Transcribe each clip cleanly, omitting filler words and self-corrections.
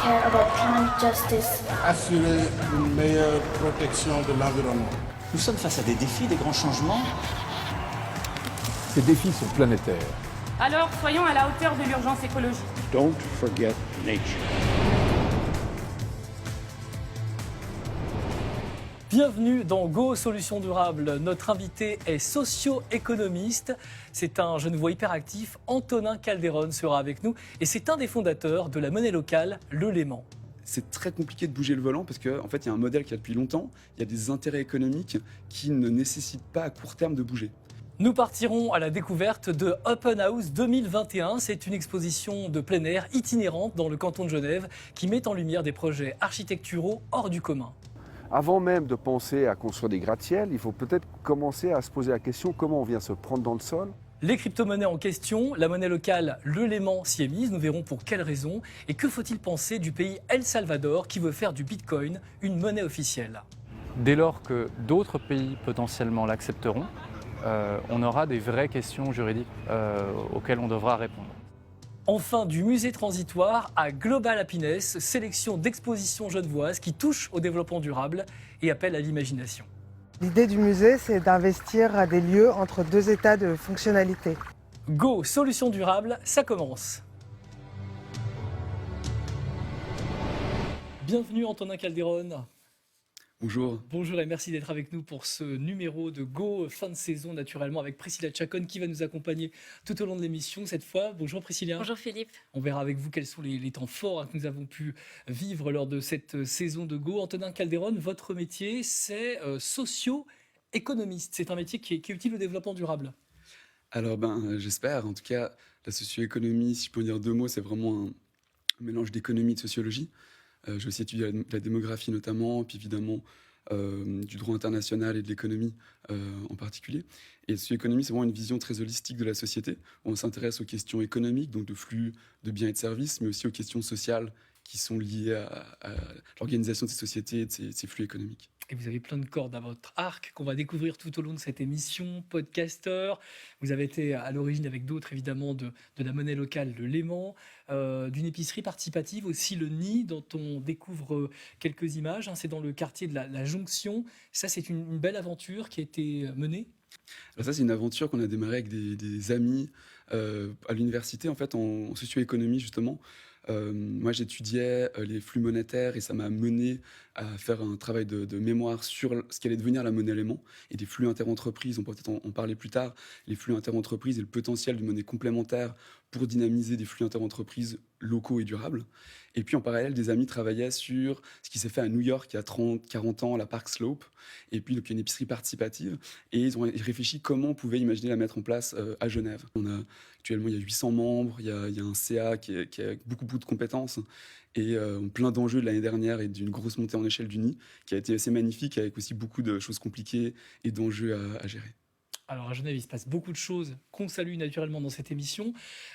care about climate justice. Assurer une meilleure protection de l'environnement. Nous sommes face à des défis, des grands changements. Ces défis sont planétaires. Alors, soyons à la hauteur de l'urgence écologique. Don't forget nature. Bienvenue dans Go Solutions Durables. Notre invité est socio-économiste. C'est un Genevois hyperactif. Antonin Calderon sera avec nous et c'est un des fondateurs de la monnaie locale, le Léman. C'est très compliqué de bouger le volant parce qu'en fait, il y a un modèle qui a depuis longtemps. Il y a des intérêts économiques qui ne nécessitent pas à court terme de bouger. Nous partirons à la découverte de Open House 2021. C'est une exposition de plein air itinérante dans le canton de Genève qui met en lumière des projets architecturaux hors du commun. Avant même de penser à construire des gratte-ciels, il faut peut-être commencer à se poser la question comment on vient se prendre dans le sol. Les crypto-monnaies en question, la monnaie locale, le Léman s'y est mise. Nous verrons pour quelles raisons. Et que faut-il penser du pays El Salvador qui veut faire du Bitcoin une monnaie officielle? Dès lors que d'autres pays potentiellement l'accepteront, on aura des vraies questions juridiques auxquelles on devra répondre. Enfin, du musée transitoire à Global Happiness, sélection d'expositions genevoises qui touchent au développement durable et appellent à l'imagination. L'idée du musée, c'est d'investir des lieux entre deux états de fonctionnalité. Go, solutions durables, ça commence. Bienvenue Antonin Calderon. Bonjour. Bonjour et merci d'être avec nous pour ce numéro de Go, fin de saison naturellement avec Priscilla Chacon qui va nous accompagner tout au long de l'émission cette fois. Bonjour Priscilla. Bonjour Philippe. On verra avec vous quels sont les temps forts que nous avons pu vivre lors de cette saison de Go. Antonin Calderon, votre métier c'est socio-économiste. C'est un métier qui est utile au développement durable. Alors j'espère. En tout cas, la socio-économie, si je peux en dire deux mots, c'est vraiment un mélange d'économie et de sociologie. J'ai aussi étudié la démographie notamment, puis évidemment du droit international et de l'économie en particulier. Et la socio-économie, c'est vraiment une vision très holistique de la société, où on s'intéresse aux questions économiques, donc de flux de biens et de services, mais aussi aux questions sociales qui sont liées à l'organisation de ces sociétés et de ces flux économiques. Et vous avez plein de cordes à votre arc qu'on va découvrir tout au long de cette émission. Podcasteur, vous avez été à l'origine avec d'autres évidemment de la monnaie locale, le Léman, d'une épicerie participative aussi, le Nid, dont on découvre quelques images. C'est dans le quartier de la Jonction. Ça, c'est une belle aventure qui a été menée. Alors ça, c'est une aventure qu'on a démarrée avec des amis à l'université, en fait, en socio-économie justement. Moi, j'étudiais les flux monétaires et ça m'a mené à faire un travail de mémoire sur ce qu'allait devenir la monnaie Léman et des flux interentreprises. On peut peut-être en parler plus tard. Les flux interentreprises et le potentiel d'une monnaie complémentaire pour dynamiser des flux interentreprises locaux et durables. Et puis en parallèle, des amis travaillaient sur ce qui s'est fait à New York il y a 30-40 ans, la Park Slope, et puis donc une épicerie participative. Et ils ont réfléchi comment on pouvait imaginer la mettre en place à Genève. Actuellement, il y a 800 membres, il y a un CA qui a beaucoup de compétences et plein d'enjeux de l'année dernière et d'une grosse montée en échelle du Nid qui a été assez magnifique avec aussi beaucoup de choses compliquées et d'enjeux à gérer. Alors à Genève, il se passe beaucoup de choses qu'on salue naturellement dans cette émission.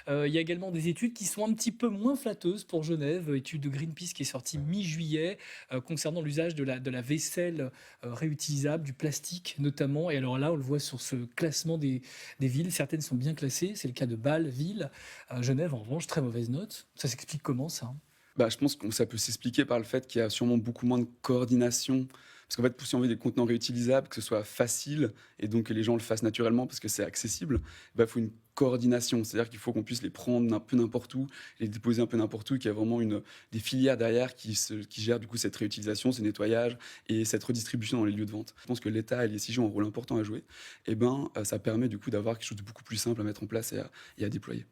Il y a également des études qui sont un petit peu moins flatteuses pour Genève. Étude de Greenpeace qui est sortie mi-juillet concernant l'usage de la vaisselle réutilisable, du plastique notamment. Et alors là, on le voit sur ce classement des villes. Certaines sont bien classées. C'est le cas de Bâle, ville. Genève, en revanche, très mauvaise note. Ça s'explique comment ça ? Je pense que ça peut s'expliquer par le fait qu'il y a sûrement beaucoup moins de coordination. Parce qu'en fait, si on veut des contenants réutilisables, que ce soit facile et donc que les gens le fassent naturellement parce que c'est accessible, il faut une coordination. C'est-à-dire qu'il faut qu'on puisse les prendre un peu n'importe où, les déposer un peu n'importe où, qu'il y a vraiment des filières derrière qui gèrent du coup cette réutilisation, ce nettoyage et cette redistribution dans les lieux de vente. Je pense que l'État et les SIG ont un rôle important à jouer. Ça permet du coup d'avoir quelque chose de beaucoup plus simple à mettre en place et à déployer.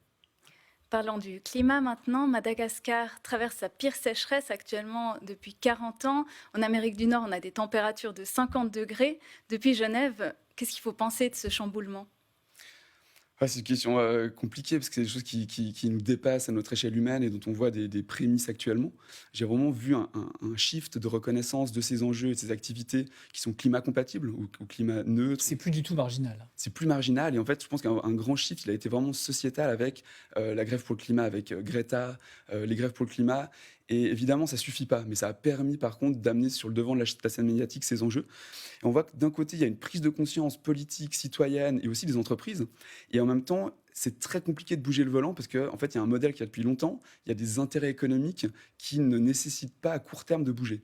Parlons du climat maintenant. Madagascar traverse sa pire sécheresse actuellement depuis 40 ans. En Amérique du Nord, on a des températures de 50 degrés. Depuis Genève, qu'est-ce qu'il faut penser de ce chamboulement ? C'est une question compliquée parce que c'est des choses qui nous dépassent à notre échelle humaine et dont on voit des prémices actuellement. J'ai vraiment vu un shift de reconnaissance de ces enjeux et de ces activités qui sont climat compatibles ou climat neutre. C'est plus du tout marginal. C'est plus marginal et en fait, je pense qu'un grand shift, il a été vraiment sociétal avec la grève pour le climat, avec Greta, les grèves pour le climat. Et évidemment, ça ne suffit pas, mais ça a permis par contre d'amener sur le devant de la scène médiatique ces enjeux. Et on voit que d'un côté, il y a une prise de conscience politique, citoyenne et aussi des entreprises. Et en même temps, c'est très compliqué de bouger le volant parce qu'en fait, il y a un modèle qui a depuis longtemps, il y a des intérêts économiques qui ne nécessitent pas à court terme de bouger.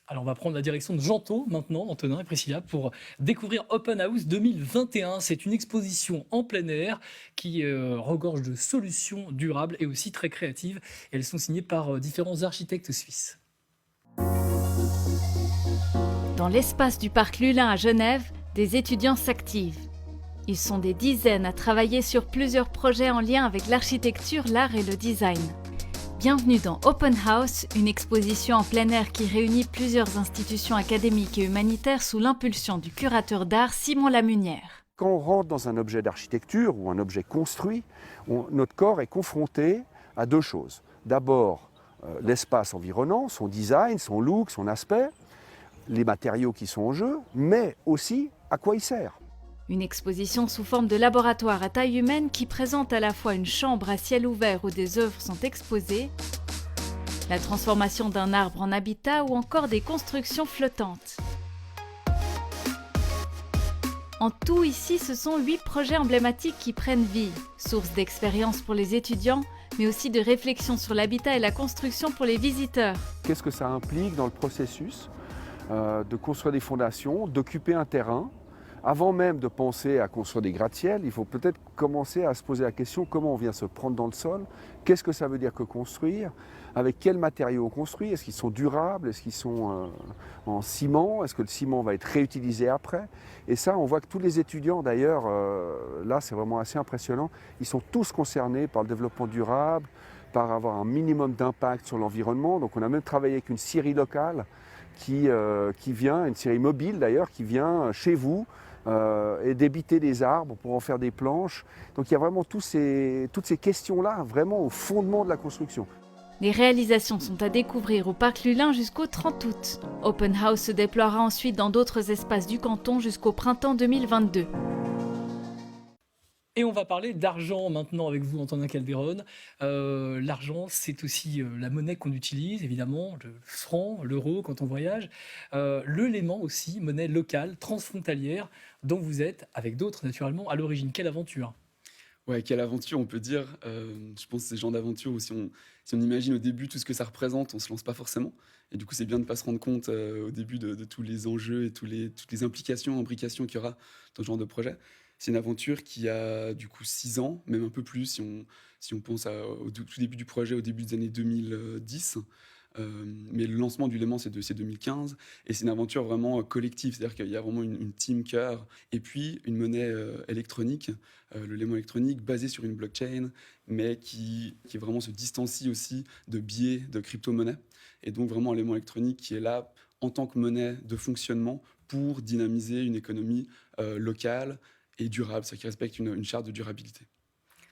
Alors on va prendre la direction de Gentot maintenant, Antonin et Priscilla, pour découvrir Open House 2021. C'est une exposition en plein air qui regorge de solutions durables et aussi très créatives. Et elles sont signées par différents architectes suisses. Dans l'espace du parc Lullin à Genève, des étudiants s'activent. Ils sont des dizaines à travailler sur plusieurs projets en lien avec l'architecture, l'art et le design. Bienvenue dans Open House, une exposition en plein air qui réunit plusieurs institutions académiques et humanitaires sous l'impulsion du curateur d'art Simon Lamunière. Quand on rentre dans un objet d'architecture ou un objet construit, notre corps est confronté à deux choses. D'abord, l'espace environnant, son design, son look, son aspect, les matériaux qui sont en jeu, mais aussi à quoi il sert. Une exposition sous forme de laboratoire à taille humaine qui présente à la fois une chambre à ciel ouvert où des œuvres sont exposées, la transformation d'un arbre en habitat ou encore des constructions flottantes. En tout, ici, ce sont 8 projets emblématiques qui prennent vie, source d'expérience pour les étudiants, mais aussi de réflexion sur l'habitat et la construction pour les visiteurs. Qu'est-ce que ça implique dans le processus de construire des fondations, d'occuper un terrain? Avant même de penser à construire des gratte-ciels, il faut peut-être commencer à se poser la question comment on vient se prendre dans le sol, qu'est-ce que ça veut dire que construire, avec quels matériaux on construit, est-ce qu'ils sont durables, est-ce qu'ils sont en ciment, est-ce que le ciment va être réutilisé après. Et ça, on voit que tous les étudiants d'ailleurs, là c'est vraiment assez impressionnant, ils sont tous concernés par le développement durable, par avoir un minimum d'impact sur l'environnement. Donc on a même travaillé avec une scierie locale qui vient, une scierie mobile d'ailleurs, qui vient chez vous, et d'ébiter des arbres pour en faire des planches. Donc il y a vraiment toutes ces questions-là, vraiment au fondement de la construction. Les réalisations sont à découvrir au parc Lullin jusqu'au 30 août. Open House se déploiera ensuite dans d'autres espaces du canton jusqu'au printemps 2022. Et on va parler d'argent maintenant avec vous, Antonin Calderon. L'argent, c'est aussi la monnaie qu'on utilise, évidemment, le franc, l'euro quand on voyage. Le Léman aussi, monnaie locale, transfrontalière, dont vous êtes, avec d'autres naturellement, à l'origine. Quelle aventure! Ouais, quelle aventure, on peut dire. Je pense que c'est ce genre d'aventure où si on imagine au début tout ce que ça représente, on ne se lance pas forcément. Et du coup, c'est bien de ne pas se rendre compte au début de tous les enjeux et toutes les implications, imbrications qu'il y aura dans ce genre de projet. C'est une aventure qui a du coup 6 ans, même un peu plus si on pense au tout début du projet, au début des années 2010. Mais le lancement du Léman, c'est 2015. Et c'est une aventure vraiment collective, c'est-à-dire qu'il y a vraiment une team cœur. Et puis une monnaie électronique, le Léman électronique, basé sur une blockchain, mais qui vraiment se distancie aussi de biais de crypto-monnaie. Et donc vraiment un Léman électronique qui est là en tant que monnaie de fonctionnement pour dynamiser une économie locale et durable, c'est-à-dire qui respecte une charte de durabilité.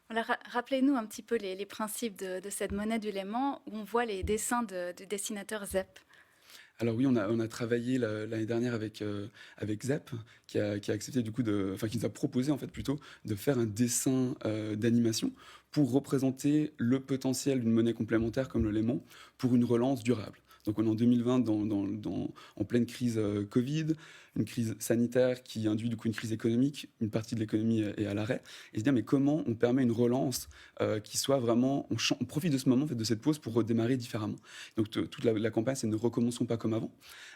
Alors, rappelez-nous un petit peu les principes de cette monnaie du Léman, où on voit les dessins du dessinateur Zepp. Alors oui, on a travaillé l'année dernière avec Zepp, qui a accepté du coup qui nous a proposé en fait plutôt de faire un dessin d'animation pour représenter le potentiel d'une monnaie complémentaire comme le Léman pour une relance durable. Donc on est en 2020 en pleine crise Covid, une crise sanitaire qui induit du coup une crise économique, une partie de l'économie est à l'arrêt, et se dire mais comment on permet une relance qui soit vraiment, on profite de ce moment, en fait, de cette pause pour redémarrer différemment. Donc toute la campagne c'est ne recommençons pas comme avant.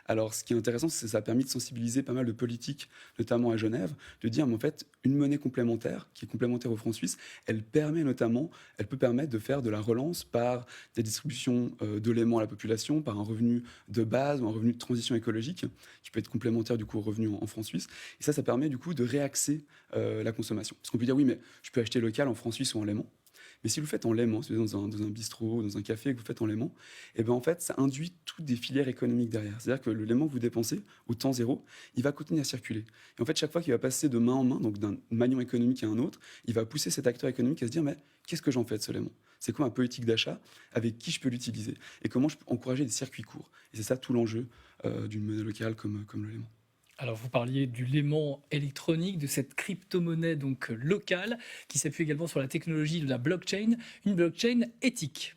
Alors ce qui est intéressant, c'est que ça a permis de sensibiliser pas mal de politiques, notamment à Genève, de dire mais en fait une monnaie complémentaire, qui est complémentaire au franc suisse, elle peut permettre de faire de la relance par des distributions de Léman à la population, par un revenu de base ou un revenu de transition écologique, qui peut être complémentaire du coup au revenu en franc suisse. Et ça permet du coup de réaxer la consommation. Parce qu'on peut dire oui, mais je peux acheter local en franc suisse ou en Léman. Mais si vous le faites en Léman, si vous êtes dans un bistrot, dans un café, que vous faites en Léman, et ben en fait, ça induit toutes des filières économiques derrière. C'est-à-dire que le Léman que vous dépensez au temps zéro, il va continuer à circuler. Et en fait, chaque fois qu'il va passer de main en main, donc d'un maillon économique à un autre, il va pousser cet acteur économique à se dire mais qu'est-ce que j'en fais de ce Léman ? C'est quoi ma politique d'achat ? Avec qui je peux l'utiliser ? Et comment je peux encourager des circuits courts ? Et c'est ça tout l'enjeu d'une monnaie locale comme le Léman. Alors vous parliez du Léman électronique, de cette crypto-monnaie donc locale, qui s'appuie également sur la technologie de la blockchain, une blockchain éthique.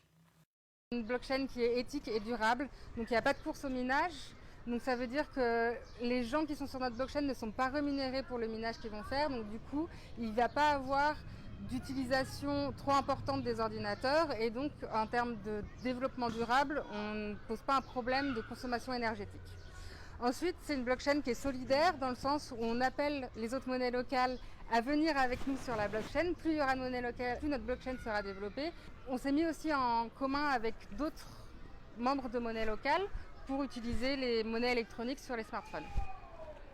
Une blockchain qui est éthique et durable, donc il n'y a pas de course au minage. Donc ça veut dire que les gens qui sont sur notre blockchain ne sont pas rémunérés pour le minage qu'ils vont faire, donc du coup il ne va pas avoir d'utilisation trop importante des ordinateurs et donc en termes de développement durable, on ne pose pas un problème de consommation énergétique. Ensuite, c'est une blockchain qui est solidaire dans le sens où on appelle les autres monnaies locales à venir avec nous sur la blockchain. Plus il y aura de monnaies locales, plus notre blockchain sera développée. On s'est mis aussi en commun avec d'autres membres de monnaies locales pour utiliser les monnaies électroniques sur les smartphones.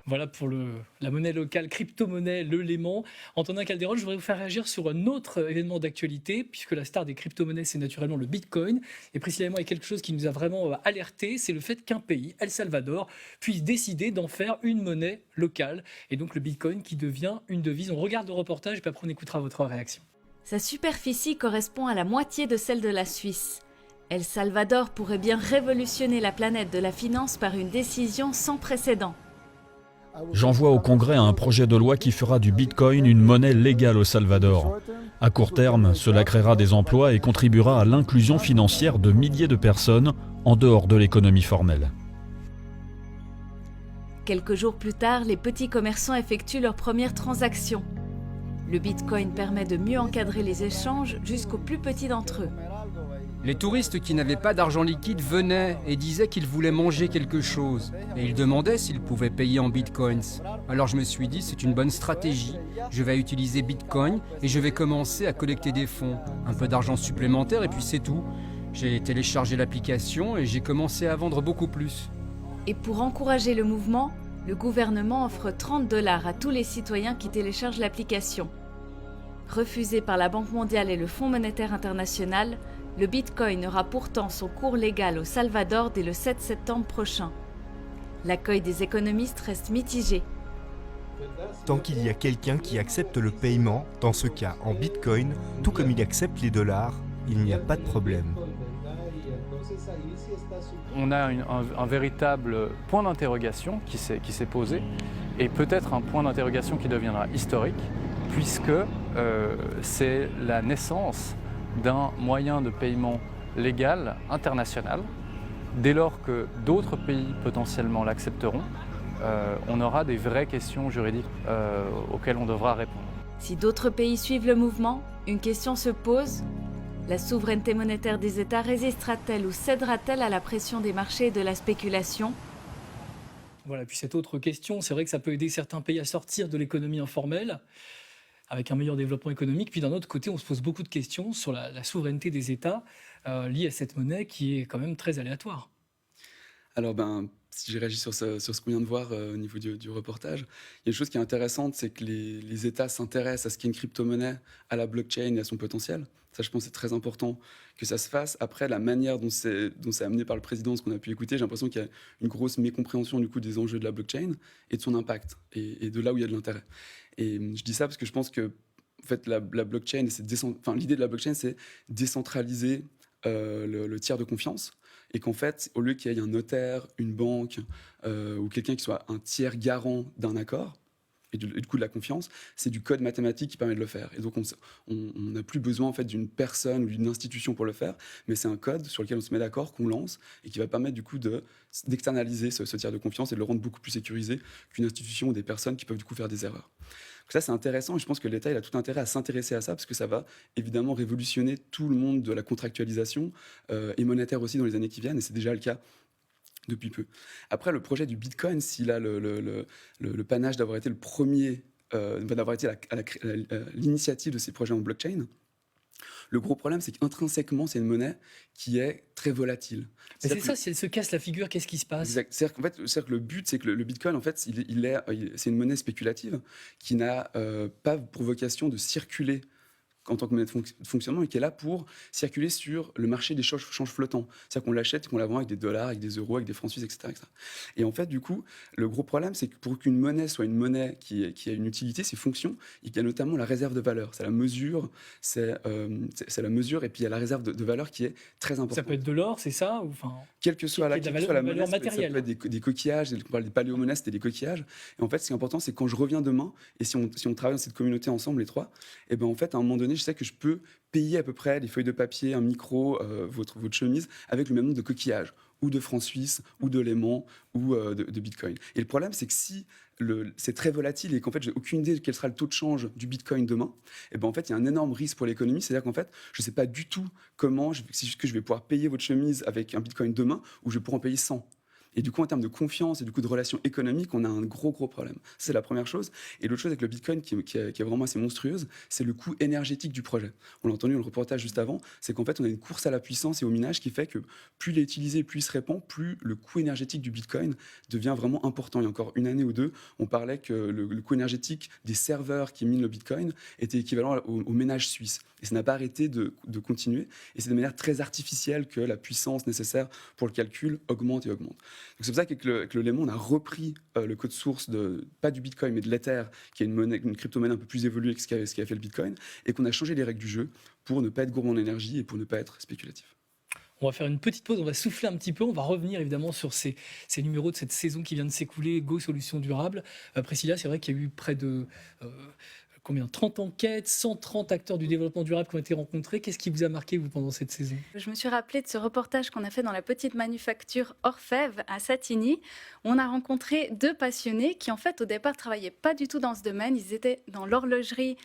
Voilà pour la monnaie locale, crypto-monnaie, le Léman. Antonin Calderone, je voudrais vous faire réagir sur un autre événement d'actualité, puisque la star des crypto-monnaies, c'est naturellement le Bitcoin. Et précisément, il y a quelque chose qui nous a vraiment alerté, c'est le fait qu'un pays, El Salvador, puisse décider d'en faire une monnaie locale. Et donc le Bitcoin qui devient une devise. On regarde le reportage et puis après on écoutera votre réaction. Sa superficie correspond à la moitié de celle de la Suisse. El Salvador pourrait bien révolutionner la planète de la finance par une décision sans précédent. J'envoie au Congrès un projet de loi qui fera du Bitcoin une monnaie légale au Salvador. À court terme, cela créera des emplois et contribuera à l'inclusion financière de milliers de personnes en dehors de l'économie formelle. Quelques jours plus tard, les petits commerçants effectuent leurs premières transactions. Le Bitcoin permet de mieux encadrer les échanges jusqu'aux plus petits d'entre eux. Les touristes qui n'avaient pas d'argent liquide venaient et disaient qu'ils voulaient manger quelque chose. Et ils demandaient s'ils pouvaient payer en bitcoins. Alors je me suis dit, c'est une bonne stratégie. Je vais utiliser Bitcoin et je vais commencer à collecter des fonds. Un peu d'argent supplémentaire et puis c'est tout. J'ai téléchargé l'application et j'ai commencé à vendre beaucoup plus. Et pour encourager le mouvement, le gouvernement offre 30 $ à tous les citoyens qui téléchargent l'application. Refusé par la Banque mondiale et le Fonds monétaire international, le Bitcoin aura pourtant son cours légal au Salvador dès le 7 septembre prochain. L'accueil des économistes reste mitigé. Tant qu'il y a quelqu'un qui accepte le paiement, dans ce cas en Bitcoin, tout comme il accepte les dollars, il n'y a pas de problème. On a un véritable point d'interrogation qui s'est posé, et peut-être un point d'interrogation qui deviendra historique, puisque c'est la naissance d'un moyen de paiement légal international. Dès lors que d'autres pays potentiellement l'accepteront, on aura des vraies questions juridiques auxquelles on devra répondre. Si d'autres pays suivent le mouvement, une question se pose. La souveraineté monétaire des États résistera-t-elle ou cédera-t-elle à la pression des marchés et de la spéculation ? Voilà, puis cette autre question, c'est vrai que ça peut aider certains pays à sortir de l'économie informelle, avec un meilleur développement économique. Puis d'un autre côté, on se pose beaucoup de questions sur la souveraineté des États liée à cette monnaie qui est quand même très aléatoire. Alors, si j'ai réagi sur ce qu'on vient de voir au niveau du reportage, il y a une chose qui est intéressante, c'est que les États s'intéressent à ce qu'est une crypto-monnaie, à la blockchain et à son potentiel. Ça, je pense, c'est très important que ça se fasse. Après, la manière dont c'est amené par le président, ce qu'on a pu écouter, j'ai l'impression qu'il y a une grosse mécompréhension du coup des enjeux de la blockchain et de son impact et de là où il y a de l'intérêt. Et je dis ça parce que je pense que en fait, la blockchain, l'idée de la blockchain, c'est décentraliser le tiers de confiance. Et qu'en fait, au lieu qu'il y ait un notaire, une banque ou quelqu'un qui soit un tiers garant d'un accord, et du coup de la confiance, c'est du code mathématique qui permet de le faire. Et donc on n'a plus besoin en fait d'une personne ou d'une institution pour le faire, mais c'est un code sur lequel on se met d'accord, qu'on lance, et qui va permettre du coup d'externaliser ce tiers de confiance et de le rendre beaucoup plus sécurisé qu'une institution ou des personnes qui peuvent du coup faire des erreurs. Donc ça c'est intéressant et je pense que l'État il a tout intérêt à s'intéresser à ça parce que ça va évidemment révolutionner tout le monde de la contractualisation et monétaire aussi dans les années qui viennent, et c'est déjà le cas depuis peu. Après, le projet du Bitcoin, s'il a le panache d'avoir été le premier, d'avoir été l'initiative de ces projets en blockchain, le gros problème, c'est qu'intrinsèquement, c'est une monnaie qui est très volatile. Mais c'est ça, si elle se casse la figure, qu'est-ce qui se passe ? C'est-à-dire que le but, c'est que le Bitcoin, en fait, c'est une monnaie spéculative qui n'a pas pour vocation de circuler en tant que monnaie de fonctionnement et qui est là pour circuler sur le marché des changes flottants. C'est-à-dire qu'on l'achète et qu'on la vend avec des dollars, avec des euros, avec des francs suisses, etc. Et en fait, du coup, le gros problème, c'est que pour qu'une monnaie soit une monnaie qui a une utilité, ses fonctions, il y a notamment la réserve de valeur. C'est la mesure, la mesure et puis il y a la réserve de valeur qui est très importante. Ça peut être de l'or, c'est ça ou quelle que soit la monnaie, ça peut être des coquillages, on parle des paléomonnaies, c'était des coquillages. Et en fait, ce qui est important, c'est quand je reviens demain, et si on travaille dans cette communauté ensemble, les trois, et ben en fait, à un moment donné, je sais que je peux payer à peu près des feuilles de papier, un micro, votre chemise, avec le même nombre de coquillages. ou de francs suisses, ou de l'aimant, ou de Bitcoin. Et le problème, c'est que si c'est très volatile et qu'en fait, j'ai aucune idée de quel sera le taux de change du Bitcoin demain, et ben en fait, il y a un énorme risque pour l'économie. C'est-à-dire qu'en fait, je ne sais pas du tout comment, si je vais pouvoir payer votre chemise avec un Bitcoin demain, ou je vais pouvoir en payer 100. Et du coup, en termes de confiance et du coup de relations économiques, on a un gros problème. C'est la première chose. Et l'autre chose avec le Bitcoin qui est vraiment assez monstrueuse, c'est le coût énergétique du projet. On l'a entendu dans le reportage juste avant, c'est qu'en fait, on a une course à la puissance et au minage qui fait que plus il est utilisé, plus il se répand, plus le coût énergétique du Bitcoin devient vraiment important. Il y a encore une année ou deux, on parlait que le coût énergétique des serveurs qui minent le Bitcoin était équivalent au ménage suisse. Et ça n'a pas arrêté de continuer. Et c'est de manière très artificielle que la puissance nécessaire pour le calcul augmente et augmente. Donc c'est pour ça qu'avec le Lemon, on a repris le code source, pas du Bitcoin, mais de l'Ether, qui est une crypto-monnaie un peu plus évoluée que ce qui a fait le Bitcoin, et qu'on a changé les règles du jeu pour ne pas être gourmand en énergie et pour ne pas être spéculatif. On va faire une petite pause, on va souffler un petit peu, on va revenir évidemment sur ces numéros de cette saison qui vient de s'écouler, Go Solutions Durables. Priscilla, c'est vrai qu'il y a eu près de 30 enquêtes, 130 acteurs du développement durable qui ont été rencontrés. Qu'est-ce qui vous a marqué, vous, pendant cette saison ? Je me suis rappelé de ce reportage qu'on a fait dans la petite manufacture Orfèvre à Satigny. On a rencontré 2 passionnés qui, en fait, au départ, travaillaient pas du tout dans ce domaine. Ils étaient dans l'horlogerie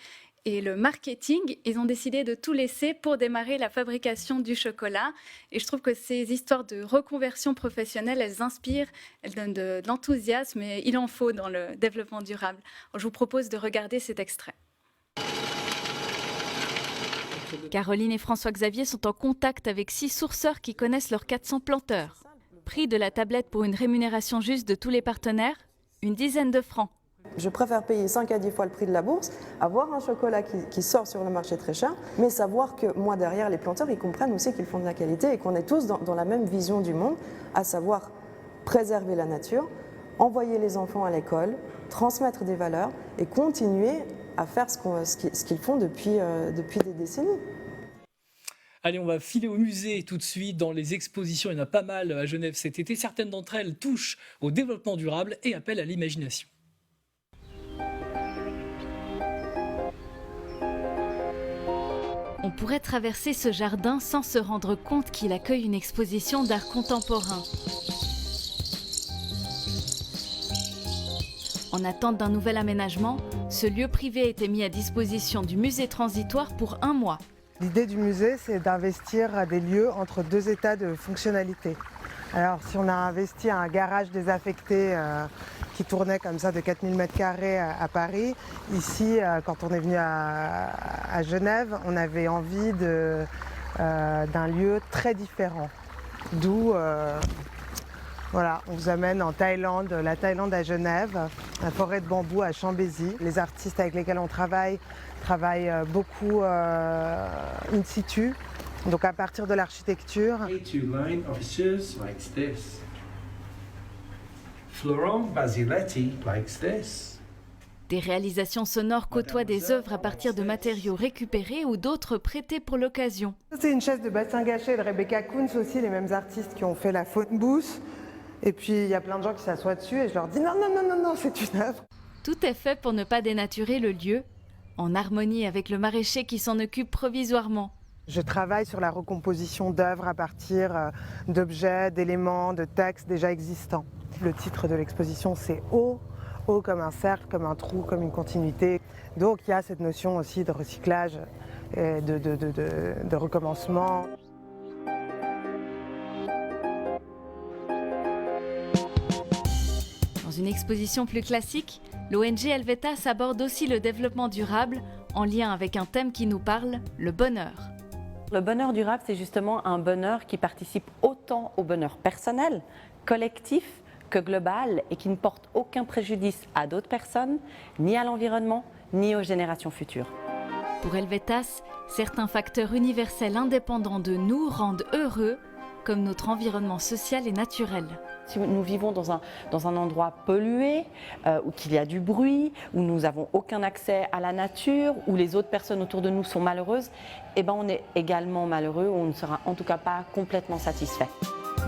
et le marketing. Ils ont décidé de tout laisser pour démarrer la fabrication du chocolat. Et je trouve que ces histoires de reconversion professionnelle, elles inspirent, elles donnent de l'enthousiasme et il en faut dans le développement durable. Alors, je vous propose de regarder cet extrait. Caroline et François-Xavier sont en contact avec 6 sourceurs qui connaissent leurs 400 planteurs. Prix de la tablette pour une rémunération juste de tous les partenaires, une dizaine de francs. Je préfère payer 5 à 10 fois le prix de la bourse, avoir un chocolat qui sort sur le marché très cher, mais savoir que moi derrière les planteurs, ils comprennent aussi qu'ils font de la qualité et qu'on est tous dans la même vision du monde, à savoir préserver la nature, envoyer les enfants à l'école, transmettre des valeurs et continuer à faire ce qu'ils font depuis des décennies. Allez, on va filer au musée tout de suite. Dans les expositions, il y en a pas mal à Genève cet été. Certaines d'entre elles touchent au développement durable et appellent à l'imagination. On pourrait traverser ce jardin sans se rendre compte qu'il accueille une exposition d'art contemporain. En attente d'un nouvel aménagement, ce lieu privé a été mis à disposition du musée transitoire pour 1 mois. L'idée du musée, c'est d'investir des lieux entre 2 états de fonctionnalité. Alors, si on a investi un garage désaffecté qui tournait comme ça de 4000 m² à Paris, ici, quand on est venu à Genève, on avait envie d'un lieu très différent. D'où, voilà, on vous amène en Thaïlande, la Thaïlande à Genève, la forêt de bambou à Chambézy. Les artistes avec lesquels on travaillent beaucoup in situ. Donc à partir de l'architecture. Des réalisations sonores côtoient des œuvres à partir de matériaux récupérés ou d'autres prêtés pour l'occasion. C'est une chaise de Bastien Gachet et de Rebecca Kunz aussi, les mêmes artistes qui ont fait la phone booth. Et puis il y a plein de gens qui s'assoient dessus et je leur dis non, c'est une œuvre. Tout est fait pour ne pas dénaturer le lieu, en harmonie avec le maraîcher qui s'en occupe provisoirement. Je travaille sur la recomposition d'œuvres à partir d'objets, d'éléments, de textes déjà existants. Le titre de l'exposition, c'est Eau, eau comme un cercle, comme un trou, comme une continuité. Donc il y a cette notion aussi de recyclage, et de recommencement. Dans une exposition plus classique, l'ONG Helvetas aborde aussi le développement durable en lien avec un thème qui nous parle, le bonheur. Le bonheur durable, c'est justement un bonheur qui participe autant au bonheur personnel, collectif que global et qui ne porte aucun préjudice à d'autres personnes, ni à l'environnement, ni aux générations futures. Pour Helvetas, certains facteurs universels indépendants de nous rendent heureux, comme notre environnement social et naturel. Si nous vivons dans un endroit pollué, où il y a du bruit, où nous n'avons aucun accès à la nature, où les autres personnes autour de nous sont malheureuses, eh ben on est également malheureux, ou on ne sera en tout cas pas complètement satisfait.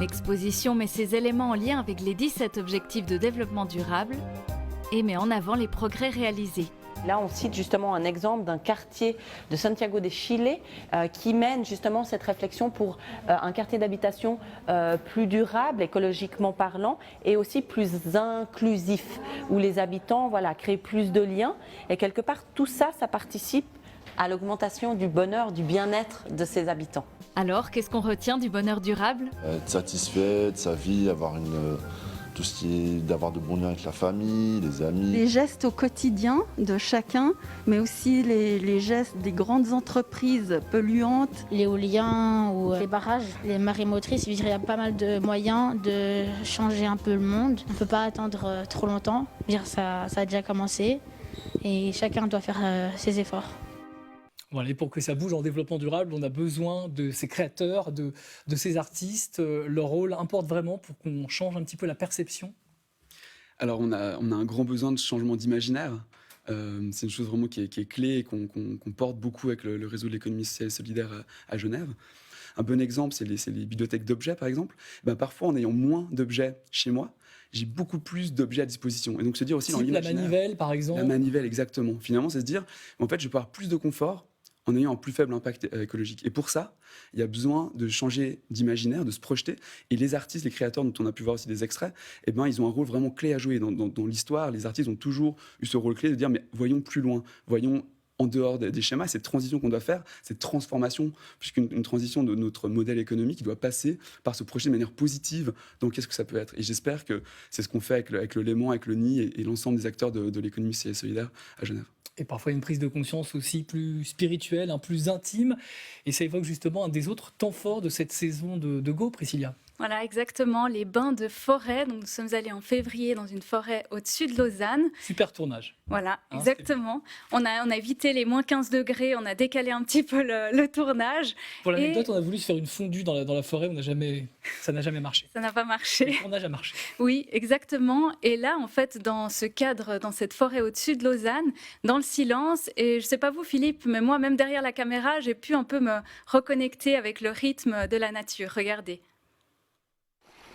L'exposition met ces éléments en lien avec les 17 objectifs de développement durable et met en avant les progrès réalisés. Là, on cite justement un exemple d'un quartier de Santiago de Chile qui mène justement cette réflexion pour un quartier d'habitation plus durable, écologiquement parlant, et aussi plus inclusif, où les habitants créent plus de liens. Et quelque part, tout ça, ça participe à l'augmentation du bonheur, du bien-être de ces habitants. Alors, qu'est-ce qu'on retient du bonheur durable ? Être satisfait de sa vie, avoir tout ce qui est d'avoir de bons liens avec la famille, les amis. Les gestes au quotidien de chacun, mais aussi les gestes des grandes entreprises polluantes. L'éolien ou les barrages, les marées motrices, il y a pas mal de moyens de changer un peu le monde. On ne peut pas attendre trop longtemps. Ça a déjà commencé et chacun doit faire ses efforts. Voilà, et pour que ça bouge en développement durable, on a besoin de ces créateurs, de ces artistes. Leur rôle importe vraiment pour qu'on change un petit peu la perception. Alors on a un grand besoin de changement d'imaginaire. C'est une chose vraiment qui est clé et qu'on porte beaucoup avec le réseau de l'économie sociale et solidaire à Genève. Un bon exemple, c'est les bibliothèques d'objets, par exemple. Parfois, en ayant moins d'objets chez moi, j'ai beaucoup plus d'objets à disposition. Et donc se dire aussi dans l'imaginaire... La manivelle, par exemple. La manivelle, exactement. Finalement, c'est se dire, en fait, je peux avoir plus de confort en ayant un plus faible impact écologique. Et pour ça, il y a besoin de changer d'imaginaire, de se projeter. Et les artistes, les créateurs, dont on a pu voir aussi des extraits, ils ont un rôle vraiment clé à jouer. Dans l'histoire, les artistes ont toujours eu ce rôle clé de dire, mais voyons plus loin, voyons en dehors des schémas, cette transition qu'on doit faire, cette transformation, puisqu'une transition de notre modèle économique qui doit passer par se projeter de manière positive dans qu'est-ce que ça peut être. Et j'espère que c'est ce qu'on fait avec le Léman, avec le NI et l'ensemble des acteurs de l'économie sociale et solidaire à Genève. Et parfois une prise de conscience aussi plus spirituelle, plus intime. Et ça évoque justement un des autres temps forts de cette saison de Go, Priscilla. Voilà, exactement, les bains de forêt. Donc, nous sommes allés en février dans une forêt au-dessus de Lausanne. Super tournage. Voilà, exactement. On a évité les moins 15 degrés, on a décalé un petit peu le tournage. Pour l'anecdote, on a voulu se faire une fondue dans la forêt, ça n'a jamais marché. Ça n'a pas marché. Le tournage a marché. Oui, exactement. Et là, en fait, dans ce cadre, dans cette forêt au-dessus de Lausanne, dans le silence, et je ne sais pas vous, Philippe, mais moi, même derrière la caméra, j'ai pu un peu me reconnecter avec le rythme de la nature. Regardez.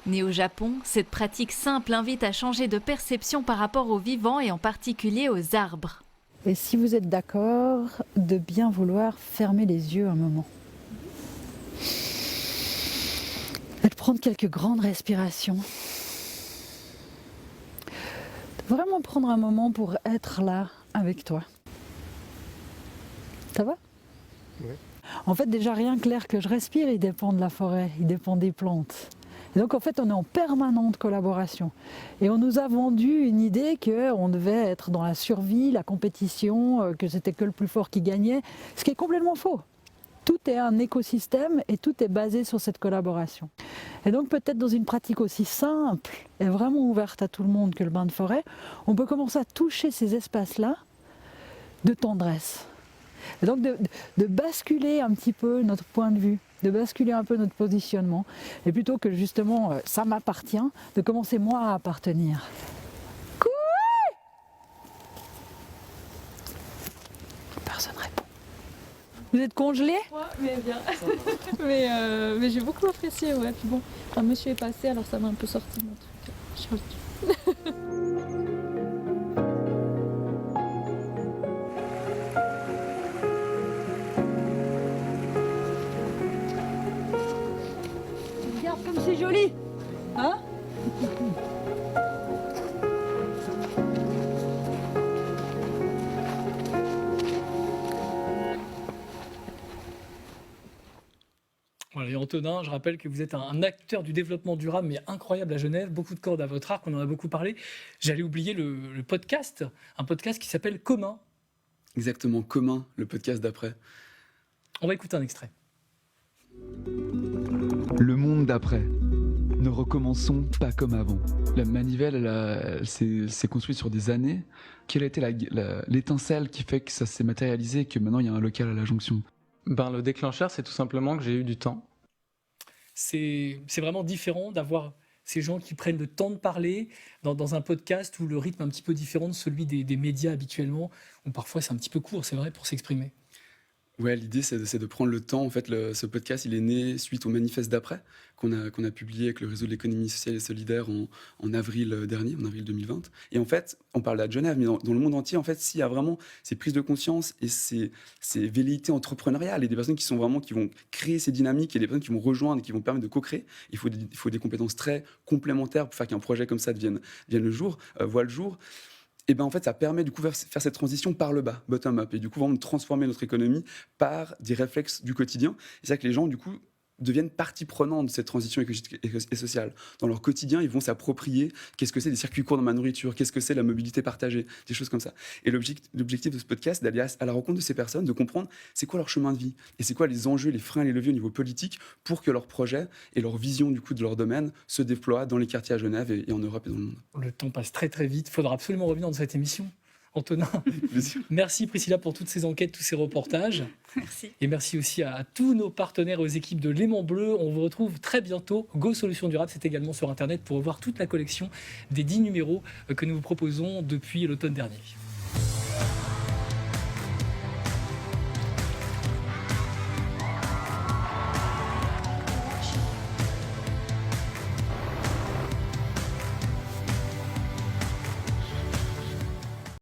Né au Japon, cette pratique simple invite à changer de perception par rapport aux vivants et en particulier aux arbres. Et si vous êtes d'accord, de bien vouloir fermer les yeux un moment. Et de prendre quelques grandes respirations. De vraiment prendre un moment pour être là avec toi. Ça va ? Oui. En fait, déjà rien que l'air que je respire, il dépend de la forêt, il dépend des plantes. Et donc en fait, on est en permanente collaboration. Et on nous a vendu une idée qu'on devait être dans la survie, la compétition, que c'était que le plus fort qui gagnait, ce qui est complètement faux. Tout est un écosystème et tout est basé sur cette collaboration. Et donc peut-être dans une pratique aussi simple et vraiment ouverte à tout le monde que le bain de forêt, on peut commencer à toucher ces espaces-là de tendresse. Et donc de basculer un petit peu notre point de vue, de basculer un peu notre positionnement, et plutôt que justement ça m'appartient, de commencer moi à appartenir. Coué ! Personne répond. Vous êtes congelé ? Ouais, mais bien. mais j'ai beaucoup apprécié, ouais. Puis bon, un monsieur est passé, alors ça m'a un peu sorti de mon truc. Regarde comme c'est joli, hein ? Voilà, et Antonin, je rappelle que vous êtes un acteur du développement durable, mais incroyable à Genève, beaucoup de cordes à votre arc, on en a beaucoup parlé. J'allais oublier le podcast, un podcast qui s'appelle Commun. Exactement, Commun, le podcast d'après. On va écouter un extrait. Le monde d'après. Ne recommençons pas comme avant. La manivelle, elle s'est construite sur des années. Quelle a été l'étincelle qui fait que ça s'est matérialisé et que maintenant il y a un local à la jonction ? Le déclencheur, c'est tout simplement que j'ai eu du temps. C'est vraiment différent d'avoir ces gens qui prennent le temps de parler dans un podcast où le rythme est un petit peu différent de celui des médias habituellement, où parfois c'est un petit peu court, c'est vrai, pour s'exprimer. Ouais, l'idée, c'est de prendre le temps. En fait, ce podcast, il est né suite au manifeste d'après qu'on a publié avec le réseau de l'économie sociale et solidaire en avril dernier, en avril 2020. Et en fait, on parle de Genève, mais dans le monde entier, en fait, s'il y a vraiment ces prises de conscience et ces velléités entrepreneuriales et des personnes qui vont créer ces dynamiques et des personnes qui vont rejoindre et qui vont permettre de co-créer, il faut des compétences très complémentaires pour faire qu'un projet comme ça voit le jour. Et ben en fait, ça permet du coup de faire cette transition par le bas, bottom-up, et du coup vraiment de transformer notre économie par des réflexes du quotidien. Et c'est ça que les gens du coup deviennent partie prenante de cette transition écologique et sociale. Dans leur quotidien, ils vont s'approprier qu'est-ce que c'est des circuits courts dans ma nourriture, qu'est-ce que c'est la mobilité partagée, des choses comme ça. Et l'objectif de ce podcast, c'est d'aller à la rencontre de ces personnes, de comprendre c'est quoi leur chemin de vie et c'est quoi les enjeux, les freins, les leviers au niveau politique pour que leur projet et leur vision du coup de leur domaine se déploient dans les quartiers à Genève et en Europe et dans le monde. Le temps passe très très vite, il faudra absolument revenir dans cette émission. Antonin, merci Priscilla pour toutes ces enquêtes, tous ces reportages. Merci. Et merci aussi à tous nos partenaires, aux équipes de Léman Bleu. On vous retrouve très bientôt. Go Solutions Durables, c'est également sur Internet pour revoir toute la collection des 10 numéros que nous vous proposons depuis l'automne dernier.